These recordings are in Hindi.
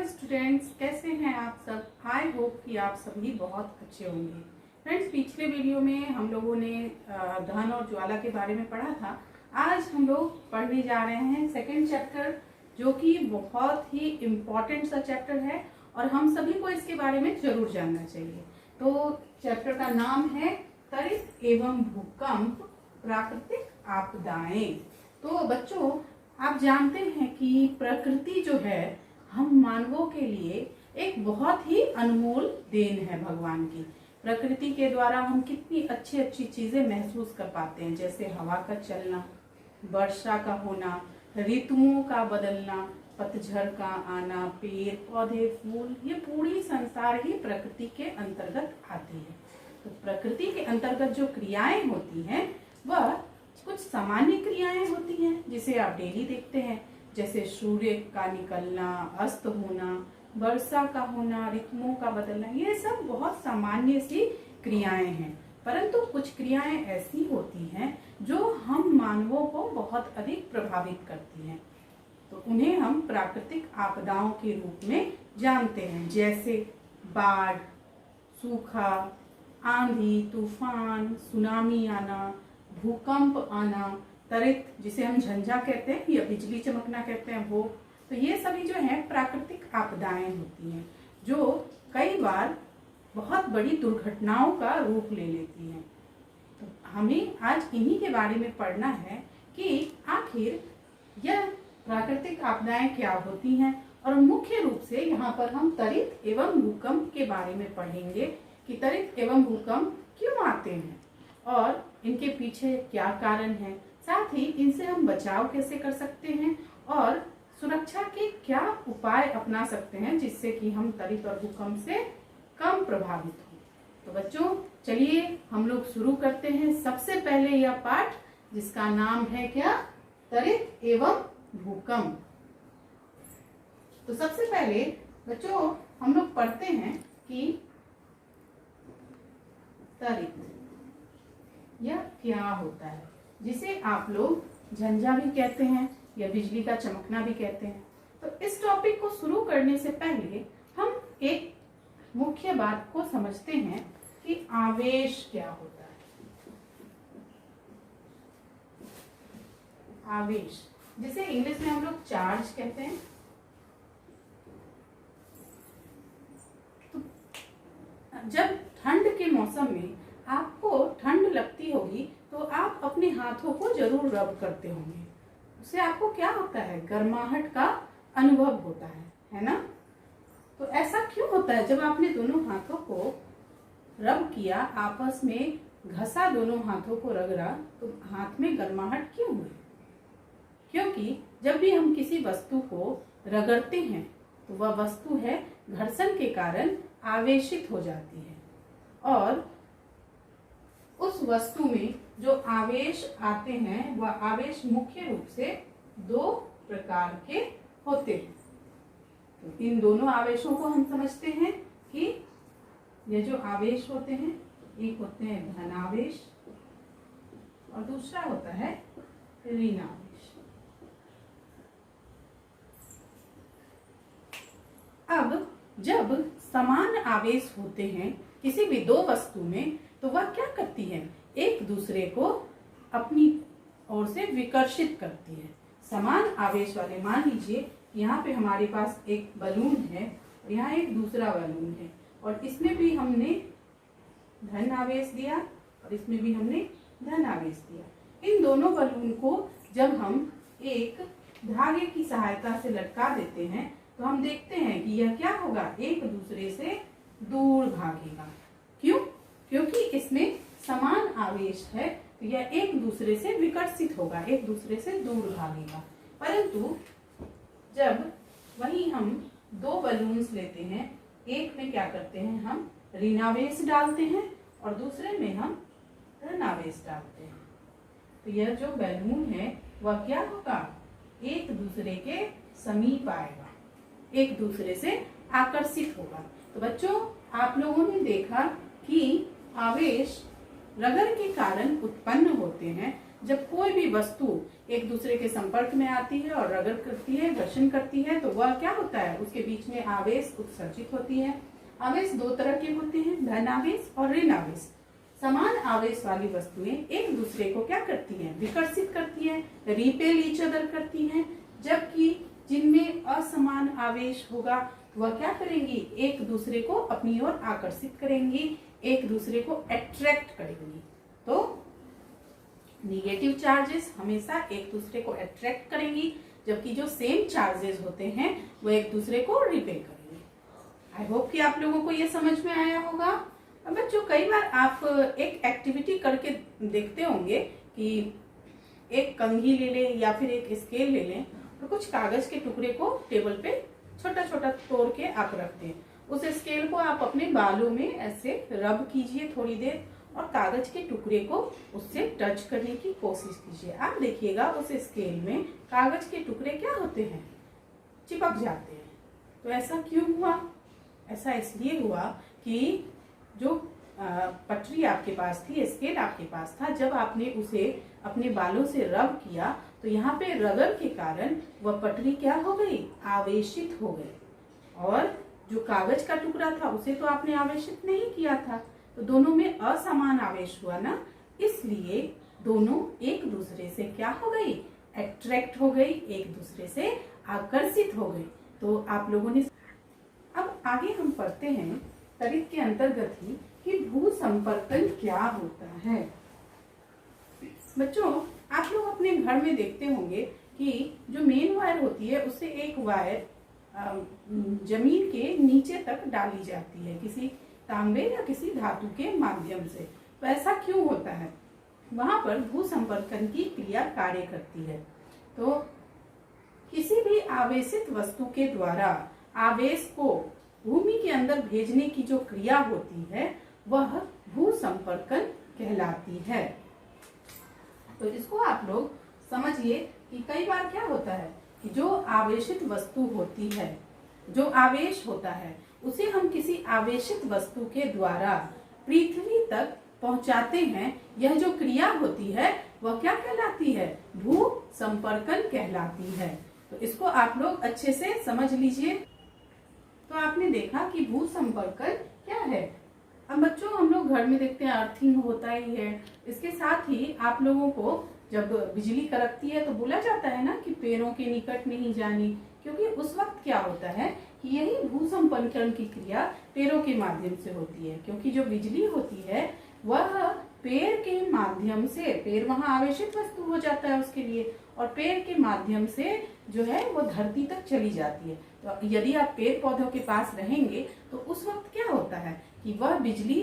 हेलो स्टूडेंट्स, कैसे हैं आप सब। आई होप कि आप सभी बहुत अच्छे होंगे। फ्रेंड्स, पिछले वीडियो में हम लोगों ने धन और ज्वाला के बारे में पढ़ा था। आज हम लोग पढ़ने जा रहे हैं सेकंड चैप्टर, जो कि बहुत ही इम्पोर्टेंट सा चैप्टर है और हम सभी को इसके बारे में जरूर जानना चाहिए। तो चैप्टर का नाम है त्वरित एवं भूकंप प्राकृतिक आपदाएं। तो बच्चों, आप जानते हैं कि प्रकृति जो है हम मानवों के लिए एक बहुत ही अनमोल देन है भगवान की। प्रकृति के द्वारा हम कितनी अच्छी अच्छी चीजें महसूस कर पाते हैं, जैसे हवा का चलना, वर्षा का होना, ऋतुओं का बदलना, पतझड़ का आना, पेड़ पौधे फूल, ये पूरी संसार ही प्रकृति के अंतर्गत आती है। तो प्रकृति के अंतर्गत जो क्रियाएं होती हैं वह कुछ सामान्य क्रियाएं होती हैं जिसे आप डेली देखते हैं, जैसे सूर्य का निकलना, अस्त होना, वर्षा का होना, ऋतुओं का बदलना, ये सब बहुत सामान्य सी क्रियाएं हैं। परंतु कुछ क्रियाएं ऐसी होती हैं जो हम मानवों को बहुत अधिक प्रभावित करती हैं, तो उन्हें हम प्राकृतिक आपदाओं के रूप में जानते हैं, जैसे बाढ़, सूखा, आंधी, तूफान, सुनामी आना, भूकंप आना, त्वरित जिसे हम झंझा कहते हैं या बिजली चमकना कहते हैं वो। तो ये सभी जो है प्राकृतिक आपदाएं होती हैं जो कई बार बहुत बड़ी दुर्घटनाओं का रूप ले लेती हैं। तो हमें आज इन्हीं के बारे में पढ़ना है कि आखिर यह प्राकृतिक आपदाएं क्या होती हैं, और मुख्य रूप से यहाँ पर हम त्वरित एवं भूकंप के बारे में पढ़ेंगे कि त्वरित एवं भूकंप क्यों आते हैं और इनके पीछे क्या कारण है, साथ ही इनसे हम बचाव कैसे कर सकते हैं और सुरक्षा के क्या उपाय अपना सकते हैं जिससे कि हम त्वरित और भूकंप से कम प्रभावित हों। तो बच्चों, चलिए हम लोग शुरू करते हैं। सबसे पहले यह पाठ जिसका नाम है क्या, त्वरित एवं भूकंप। तो सबसे पहले बच्चों हम लोग पढ़ते हैं कि त्वरित यह क्या होता है, जिसे आप लोग झंझा भी कहते हैं या बिजली का चमकना भी कहते हैं। तो इस टॉपिक को शुरू करने से पहले हम एक मुख्य बात को समझते हैं कि आवेश क्या होता है। आवेश जिसे इंग्लिश में हम लोग चार्ज कहते हैं। तो जब ठंड के मौसम में आपको ठंड लगती होगी तो आप अपने हाथों को जरूर रब करते होंगे। उससे आपको क्या होता है, गर्माहट का अनुभव होता है ना। तो ऐसा क्यों होता है, जब आपने दोनों हाथों को रब किया, आपस में घसा, दोनों हाथों को रगड़ा, तो हाथ में गर्माहट क्यों हुई? क्योंकि जब भी हम किसी वस्तु को रगड़ते हैं तो वह वस्तु है घर्षण के कारण आवेशित हो जाती है, और उस वस्तु में जो आवेश आते हैं वह आवेश मुख्य रूप से दो प्रकार के होते हैं। तो इन दोनों आवेशों को हम समझते हैं कि ये जो आवेश होते हैं, एक होते हैं धनावेश और दूसरा होता है ऋणावेश। अब जब समान आवेश होते हैं किसी भी दो वस्तु में, तो वह क्या करती है, एक दूसरे को अपनी ओर से विकर्षित करती है। समान आवेश वाले, मान लीजिए यहाँ पे हमारे पास एक बलून है और यहाँ एक दूसरा बलून है, और इसमें भी हमने धन आवेश दिया और इसमें भी हमने धन आवेश दिया। इन दोनों बलून को जब हम एक धागे की सहायता से लटका देते हैं तो हम देखते हैं कि यह क्या होगा, एक दूसरे से दूर भागेगा। क्यों? क्योंकि इसमें समान आवेश है, तो यह एक दूसरे से विकर्षित होगा, एक दूसरे से दूर भागेगा। परंतु जब वही हम दो बलून्स लेते हैं, एक में क्या करते हैं, हम ऋणावेश डालते हैं और दूसरे में हम धनावेश डालते हैं, तो यह जो बलून है वह क्या होगा, एक दूसरे के समीप आएगा, एक दूसरे से आकर्षित होगा। तो बच्चों, आप लोगों ने देखा कि आवेश रगड़ के कारण उत्पन्न होते हैं, जब कोई भी वस्तु एक दूसरे के संपर्क में आती है और रगड़ करती है, घर्षण करती है, तो वह क्या होता है, उसके बीच में आवेश उत्सर्जित होती है। आवेश दो तरह के होते हैं, धन आवेश और ऋण आवेश। समान आवेश वाली वस्तुएं एक दूसरे को क्या करती हैं, विकर्षित करती हैं, रिपेल ईच अदर करती हैं, जबकि जिनमें असमान आवेश होगा वह क्या करेंगी, एक दूसरे को अपनी ओर आकर्षित करेंगी, एक दूसरे को अट्रैक्ट करेंगी। तो निगेटिव चार्जेस हमेशा एक दूसरे को अट्रैक्ट करेंगी, जबकि जो सेम चार्जेस होते हैं वो एक दूसरे को रिपेल करेंगे। आई होप कि आप लोगों को ये समझ में आया होगा। अब बच्चों, कई बार आप एक एक्टिविटी करके देखते होंगे कि एक कंघी ले लें या फिर एक स्केल ले लें और कुछ कागज के टुकड़े को टेबल पे छोटा छोटा तोड़ के आप रखते हैं। उस स्केल को आप अपने बालों में ऐसे रब कीजिए थोड़ी देर और कागज के टुकड़े को उससे टच करने की कोशिश कीजिए। आप देखिएगा उस स्केल में कागज के टुकड़े क्या होते हैं, चिपक जाते हैं। तो ऐसा क्यों हुआ? ऐसा इसलिए हुआ कि जो पटरी आपके पास थी, स्केल आपके पास था, जब आपने उसे अपने बालों से रब किया तो यहाँ पे रगड़ के कारण वह पटरी क्या हो गई, आवेशित हो गई। और जो कागज का टुकड़ा था उसे तो आपने आवेशित नहीं किया था, तो दोनों में असमान आवेश हुआ ना, इसलिए दोनों एक दूसरे से क्या हो गई, अट्रैक्ट हो गई, एक दूसरे से आकर्षित हो गई। तो आप लोगों ने अब आगे हम पढ़ते हैं त्वरित के अंतर्गत ही कि भू संपर्कन क्या होता है। बच्चों, आप लोग अपने घर में देखते होंगे कि जो मेन वायर होती है उससे एक वायर जमीन के नीचे तक डाली जाती है किसी तांबे या किसी धातु के माध्यम से। तो ऐसा क्यों होता है? वहां पर भू संपर्कन की क्रिया कार्य करती है। तो किसी भी आवेशित वस्तु के द्वारा आवेश को भूमि के अंदर भेजने की जो क्रिया होती है वह भू संपर्कन कहलाती है। तो इसको आप लोग समझिए कि कई बार क्या होता है कि जो आवेशित वस्तु होती है, जो आवेश होता है, उसे हम किसी आवेशित वस्तु के द्वारा पृथ्वी तक पहुंचाते हैं। यह जो क्रिया होती है वह क्या कहलाती है, भू संपर्कन कहलाती है। तो इसको आप लोग अच्छे से समझ लीजिए। तो आपने देखा कि भू संपर्कन क्या है। अब बच्चों, हम लोग घर में देखते हैं अर्थिंग होता ही है। इसके साथ ही आप लोगों को जब बिजली कड़कती है तो बोला जाता है ना कि पेड़ों के निकट नहीं जानी, क्योंकि उस वक्त क्या होता है कि यही भू संपर्कन की क्रिया पेड़ों के माध्यम से होती है। क्योंकि जो बिजली होती है वह पेड़ के माध्यम से, पेड़ वहां आवेशित वस्तु हो जाता है उसके लिए, और पेड़ के माध्यम से जो है वो धरती तक चली जाती है। तो यदि आप पेड़ पौधों के पास रहेंगे तो उस वक्त क्या होता है कि वह बिजली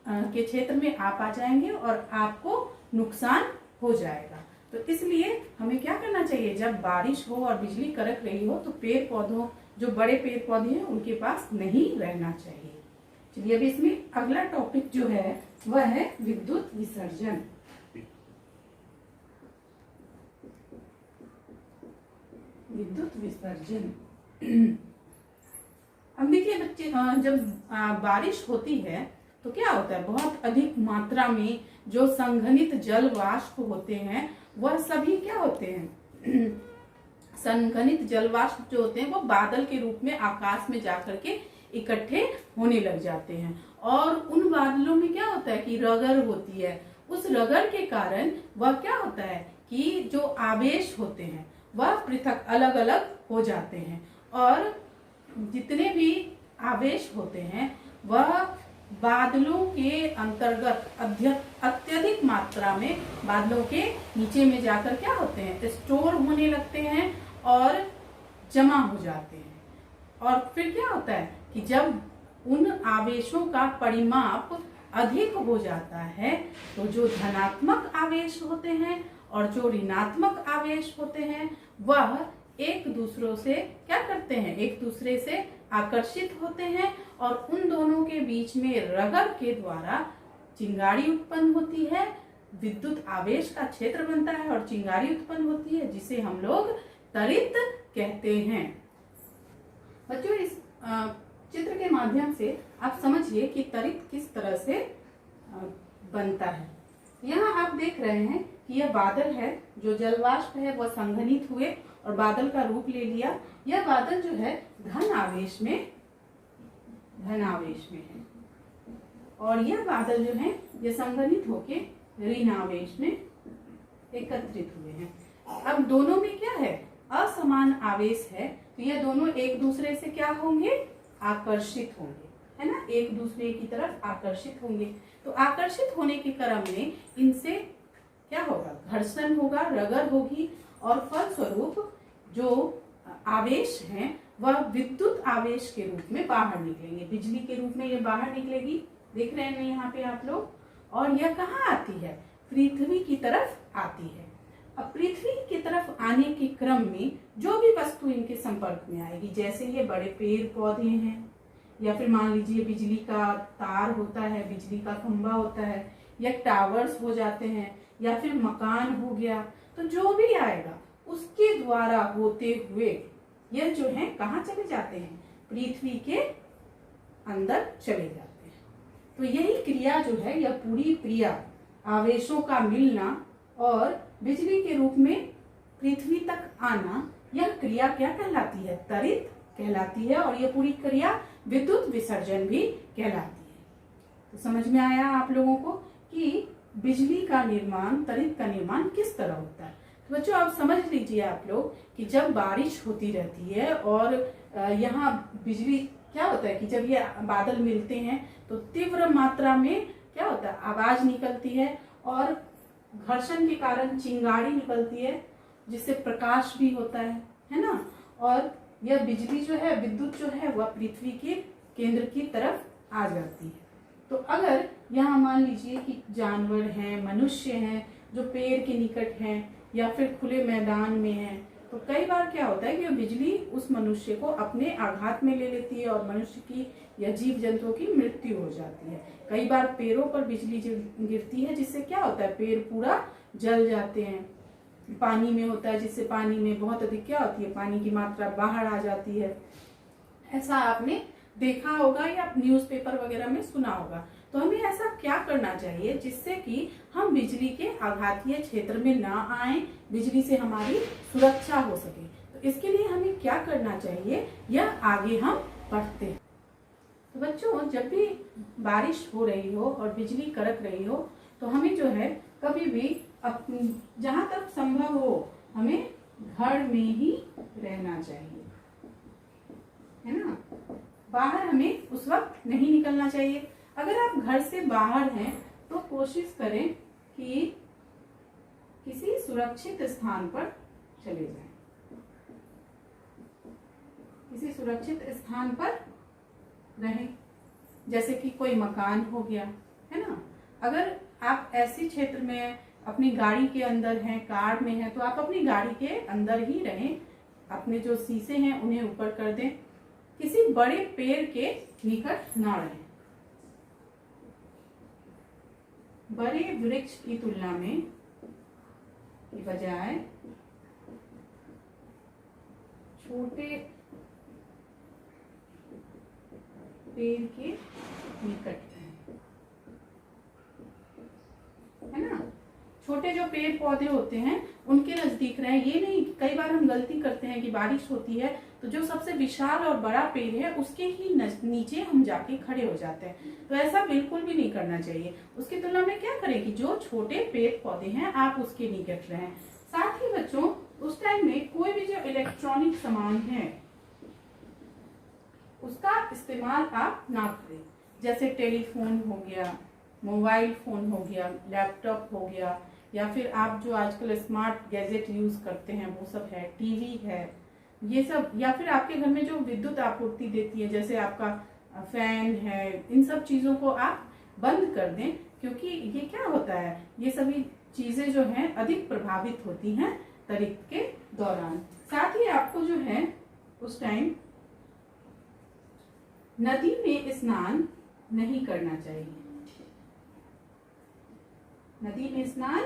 के क्षेत्र में आप आ जाएंगे और आपको नुकसान हो जाएगा। तो इसलिए हमें क्या करना चाहिए, जब बारिश हो और बिजली कड़क रही हो तो पेड़ पौधों, जो बड़े पेड़ पौधे हैं उनके पास नहीं रहना चाहिए। चलिए अभी इसमें अगला टॉपिक जो है वह है विद्युत विसर्जन। विद्युत विसर्जन। अब देखिए बच्चे, जब बारिश होती है तो क्या होता है, बहुत अधिक मात्रा में जो संघनित जल वाष्प होते हैं वह सभी क्या होते हैं, संघनित जल वाष्प जो होते हैं वो बादल के रूप में आकाश में जाकर के इकट्ठे होने लग जाते हैं। और उन बादलों में क्या होता है कि रगड़ होती है। उस रगड़ के कारण वह क्या होता है कि जो आवेश होते हैं वह पृथक अलग अलग हो जाते हैं, और जितने भी आवेश होते हैं वह बादलों के अंतर्गत अत्यधिक मात्रा में बादलों के नीचे में जाकर क्या होते हैं, स्टोर होने लगते हैं और जमा हो जाते हैं। और फिर क्या होता है कि जब उन आवेशों का परिमाप अधिक हो जाता है तो जो धनात्मक आवेश होते हैं और जो ऋणात्मक आवेश होते हैं वह एक दूसरों से क्या करते हैं, एक दूसरे से आकर्षित होते हैं, और उन दोनों के बीच में रगड़ के द्वारा चिंगारी उत्पन्न होती है, विद्युत आवेश का क्षेत्र बनता है और चिंगारी उत्पन्न होती है, जिसे हम लोग त्वरित कहते हैं। बच्चों, इस चित्र के माध्यम से आप समझिए कि त्वरित किस तरह से बनता है। यहाँ आप देख रहे हैं कि यह बादल है, जो जलवाष्प है वह संघनित हुए और बादल का रूप ले लिया। यह बादल जो है धन आवेश में है और यह बादल जो है ये संघनित होके ऋण आवेश में एकत्रित हुए हैं। अब दोनों में क्या है, असमान आवेश है, तो ये दोनों एक दूसरे से क्या होंगे, आकर्षित होंगे, है ना, एक दूसरे की तरफ आकर्षित होंगे। तो आकर्षित होने के क्रम में इनसे क्या होगा, घर्षण होगा, रगड़ होगी और फलस्वरूप जो आवेश हैं वह विद्युत आवेश के रूप में बाहर निकलेंगे, बिजली के रूप में ये बाहर निकलेगी। देख रहे हैं यहाँ पे आप लोग। और यह कहाँ आती है, पृथ्वी की तरफ आती है। अब पृथ्वी की तरफ आने के क्रम में जो भी वस्तु इनके संपर्क में आएगी, जैसे ये बड़े पेड़ पौधे हैं, या फिर मान लीजिए बिजली का तार होता है, बिजली का खंभा होता है, या टावर्स हो जाते हैं, या फिर मकान हो गया, तो जो भी आएगा उसके द्वारा होते हुए यह जो है कहाँ चले जाते हैं, पृथ्वी के अंदर चले जाते हैं। तो यही क्रिया जो है, यह पूरी क्रिया आवेशों का मिलना और बिजली के रूप में पृथ्वी तक आना, यह क्रिया क्या कहलाती है, त्वरित कहलाती है। और यह पूरी क्रिया विद्युत विसर्जन भी कहलाती है। तो समझ में आया आप लोगों को कि बिजली का निर्माण, त्वरित का निर्माण किस तरह होता है। तो बच्चों आप समझ लीजिए आप लोग कि जब बारिश होती रहती है और यहाँ बिजली क्या होता है कि जब ये बादल मिलते हैं तो तीव्र मात्रा में क्या होता है, आवाज निकलती है और घर्षण के कारण चिंगारी निकलती है, जिससे प्रकाश भी होता है ना। और यह बिजली जो है, विद्युत जो है, वह पृथ्वी के केंद्र की तरफ आ जाती है। तो अगर यहाँ मान लीजिए कि जानवर हैं, मनुष्य हैं जो पेड़ के निकट हैं या फिर खुले मैदान में हैं, तो कई बार क्या होता है कि बिजली उस मनुष्य को अपने आघात में ले लेती है और मनुष्य की या जीव जंतुओं की मृत्यु हो जाती है। कई बार पेड़ों पर बिजली गिरती है, जिससे क्या होता है, पेड़ पूरा जल जाते हैं। पानी में होता है, जिससे पानी में बहुत अधिक क्या होती है, पानी की मात्रा बाहर आ जाती है। ऐसा आपने देखा होगा या न्यूज़पेपर वगैरह में सुना होगा। तो हमें ऐसा क्या करना चाहिए जिससे कि हम बिजली के आघातीय क्षेत्र में ना आए, बिजली से हमारी सुरक्षा हो सके। तो इसके लिए हमें क्या करना चाहिए, यह आगे हम पढ़ते हैं। तो बच्चों जब भी बारिश हो रही हो और बिजली कड़क रही हो, तो हमें जो है कभी भी जहाँ तक संभव हो हमें घर में ही रहना चाहिए, है ना। बाहर हमें उस वक्त नहीं निकलना चाहिए। अगर आप घर से बाहर हैं तो कोशिश करें कि किसी सुरक्षित स्थान पर चले जाएं, किसी सुरक्षित स्थान पर रहें, जैसे कि कोई मकान हो गया, है ना। अगर आप ऐसे क्षेत्र में अपनी गाड़ी के अंदर हैं, कार में हैं, तो आप अपनी गाड़ी के अंदर ही रहें, अपने जो शीशे हैं उन्हें ऊपर कर दें, किसी बड़े पेड़ के निकट ना रहें। बड़े वृक्ष की तुलना में की बजाय छोटे पेड़ के निकट है ना। छोटे जो पेड़ पौधे होते हैं उनके नजदीक रहें। ये नहीं, कई बार हम गलती करते हैं कि बारिश होती है तो जो सबसे विशाल और बड़ा पेड़ है उसके ही नीचे हम जाके खड़े हो जाते हैं। तो ऐसा बिल्कुल भी नहीं करना चाहिए। उसकी तुलना में क्या करें कि जो छोटे पेड़ पौधे हैं आप उसके निकट रहें। साथ ही बच्चों उस टाइम में कोई भी जो इलेक्ट्रॉनिक सामान है उसका इस्तेमाल आप ना करें, जैसे टेलीफोन हो गया, मोबाइल फोन हो गया, लैपटॉप हो गया, या फिर आप जो आजकल स्मार्ट गैजेट यूज करते हैं वो सब है, टीवी है, ये सब, या फिर आपके घर में जो विद्युत आपूर्ति देती है जैसे आपका फैन है, इन सब चीजों को आप बंद कर दें, क्योंकि ये क्या होता है, ये सभी चीजें जो हैं अधिक प्रभावित होती हैं त्वरित के दौरान। साथ ही आपको जो है उस टाइम नदी में स्नान नहीं करना चाहिए। नदी में स्नान,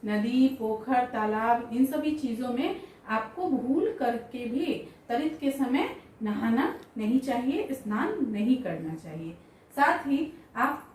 नदी, पोखर, तालाब, इन सभी चीजों में आपको भूल करके भी त्वरित के समय नहाना नहीं चाहिए, स्नान नहीं करना चाहिए। साथ ही आप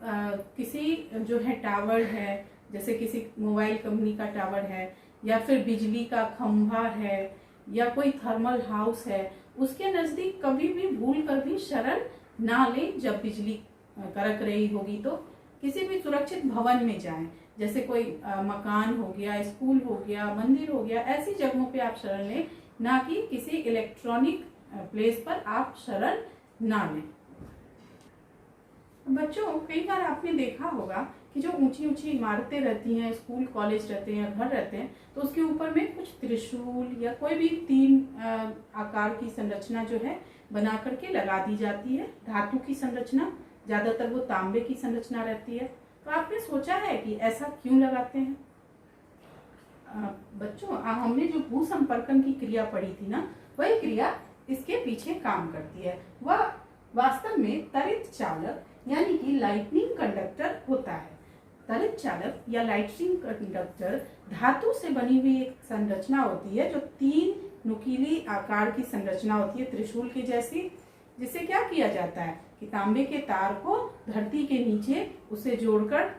किसी जो है टावर है, जैसे किसी मोबाइल कंपनी का टावर है या फिर बिजली का खंभा है या कोई थर्मल हाउस है, उसके नजदीक कभी भी भूल कर भी शरण ना लें। जब बिजली कड़क रही होगी तो किसी भी सुरक्षित भवन में जाएं, जैसे कोई मकान हो गया, स्कूल हो गया, मंदिर हो गया, ऐसी जगहों पे आप शरण लें, ना कि किसी इलेक्ट्रॉनिक प्लेस पर आप शरण ना लें। बच्चों, कई बार आपने देखा होगा कि जो ऊंची ऊंची इमारतें रहती हैं, स्कूल कॉलेज रहते हैं, घर रहते हैं, तो उसके ऊपर में कुछ त्रिशूल या कोई भी 3 आकार की संरचना जो है बना करके लगा दी जाती है। धातु की संरचना, ज्यादातर वो तांबे की संरचना रहती है। तो आपने सोचा है कि ऐसा क्यों लगाते हैं? बच्चों, हमने जो भू संपर्कन की क्रिया पढ़ी थी ना, वही क्रिया इसके पीछे काम करती है। वह वास्तव में त्वरित चालक यानी कि लाइटनिंग कंडक्टर होता है। त्वरित चालक या लाइटनिंग कंडक्टर धातु से बनी हुई एक संरचना होती है, जो 3 नुकीली आकार की संरचना होती है, त्रिशूल के जैसी, जिससे क्या किया जाता है कि तांबे के तार को धरती के नीचे उसे जोड़कर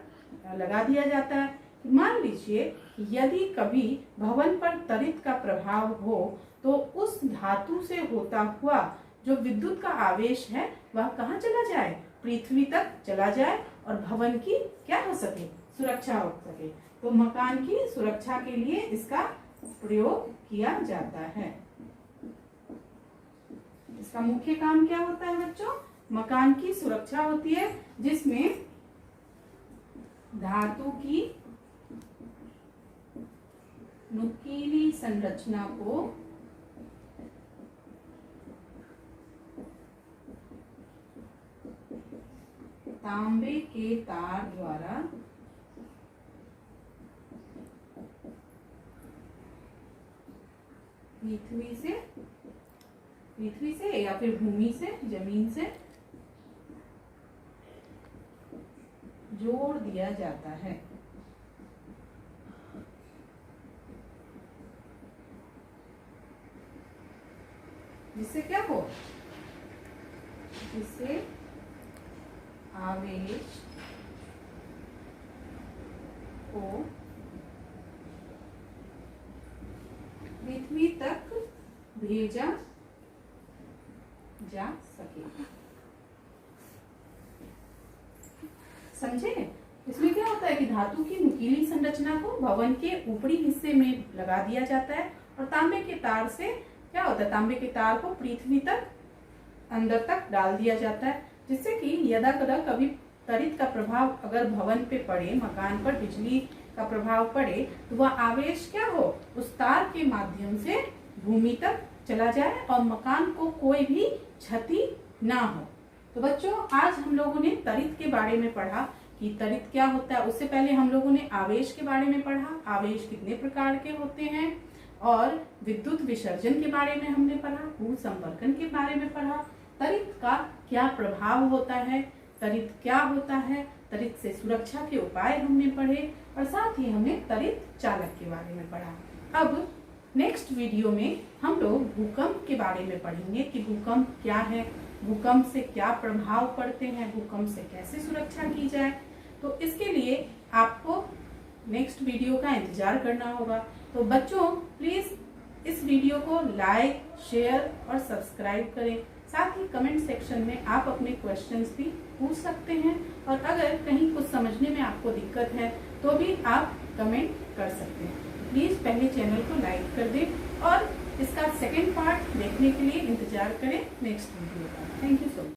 लगा दिया जाता है। मान लीजिए यदि कभी भवन पर त्वरित का प्रभाव हो तो उस धातु से होता हुआ जो विद्युत का आवेश है वह कहाँ चला जाए? पृथ्वी तक चला जाए और भवन की क्या हो सके? सुरक्षा हो सके। तो मकान की सुरक्षा के लिए इसका प्रयोग किया जाता है। इसका मुख्य काम क्या होता है बच्चों? मकान की सुरक्षा होती है, जिसमें धातु की नुकीली संरचना को तांबे के तार द्वारा पृथ्वी से या फिर भूमि से, जमीन से जोड़ दिया जाता है। जिससे क्या हो? जिससे आवेश को पृथ्वी तक भेजा जा सके। समझे? इसमें क्या होता है कि धातु की नुकीली संरचना को भवन के ऊपरी हिस्से में लगा दिया जाता है और तांबे के तार से क्या होता है? तांबे के तार को पृथ्वी तक अंदर तक डाल दिया जाता है, जिससे कि यदा कदा कभी त्वरित का प्रभाव अगर भवन पे पड़े, मकान पर बिजली का प्रभाव पड़े, तो वह आवेश क्या हो? उस तार के माध्यम से भूमि तक चला जाए और मकान को कोई भी क्षति ना हो। तो बच्चों, आज हम लोगों ने त्वरित के बारे में पढ़ा कि त्वरित क्या होता है। उससे पहले हम लोगों ने आवेश के बारे में पढ़ा, आवेश कितने प्रकार के होते हैं, और विद्युत विसर्जन के बारे में हमने पढ़ा, भू संपर्कन के बारे में पढ़ा, त्वरित का क्या प्रभाव होता है, त्वरित क्या होता है, त्वरित से सुरक्षा के उपाय हमने पढ़े, और साथ ही हमने त्वरित चालक के बारे में पढ़ा। अब नेक्स्ट वीडियो में हम लोग भूकंप के बारे में पढ़ेंगे कि भूकंप क्या है, भूकंप से क्या प्रभाव पड़ते हैं, भूकंप से कैसे सुरक्षा की जाए। तो इसके लिए आपको नेक्स्ट वीडियो का इंतजार करना होगा। तो बच्चों, प्लीज इस वीडियो को लाइक, शेयर और सब्सक्राइब करें। साथ ही कमेंट सेक्शन में आप अपने क्वेश्चंस भी पूछ सकते हैं, और अगर कहीं कुछ समझने में आपको दिक्कत है तो भी आप कमेंट कर सकते हैं। प्लीज पहले चैनल को लाइक कर दें और इसका सेकंड पार्ट देखने के लिए इंतजार करें नेक्स्ट वीडियो का। Thank you so much.